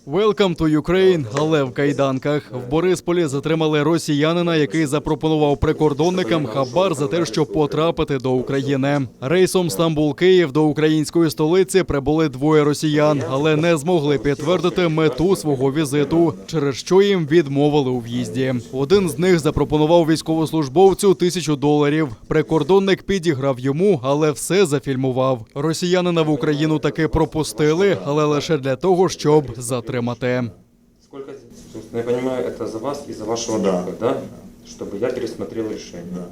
Welcome to Ukraine, але в кайданках. В Борисполі затримали росіянина, який запропонував прикордонникам хабар за те, щоб потрапити до України. Рейсом Стамбул-Київ до української столиці прибули двоє росіян, але не змогли підтвердити мету свого візиту, через що їм відмовили у в'їзді. Один з них запропонував військовослужбовцю $1000. Прикордонник підіграв йому, але все зафільмував. Росіянина в Україну таки пропустили, але лише для того, щоб затримати. Сколько здесь? Я понимаю, это за вас и за вашего друга, да? Чтобы я пересмотрел решение. Да.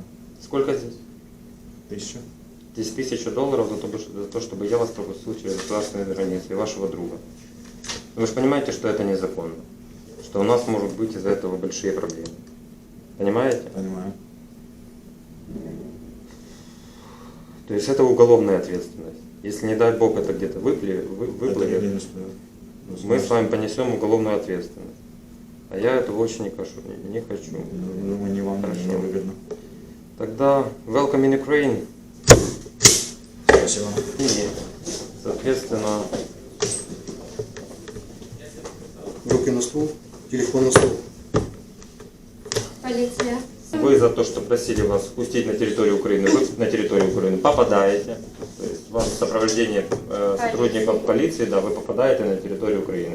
Сколько здесь? 1000. Здесь $1000 за то, чтобы я вас пропустил через государственные границы и вашего друга. Вы же понимаете, что это незаконно? Что у нас могут быть из-за этого большие проблемы. Понимаете? Понимаю. То есть это уголовная ответственность. Если, не дай бог, это где-то выплывет, Это не стоит. мы с вами понесем уголовную ответственность. А я этого очень не хочу. Думаю, не вам Хорошо. не выгодно. Тогда welcome in Ukraine. Спасибо. И, соответственно, Руки на стол, телефон на стол. Полиция. вы за то, что просили вас впустить на территорию Украины, вы на территорию Украины попадаете. То есть у вас сопровождение сотрудников полиции, да, вы попадаете на территорию Украины.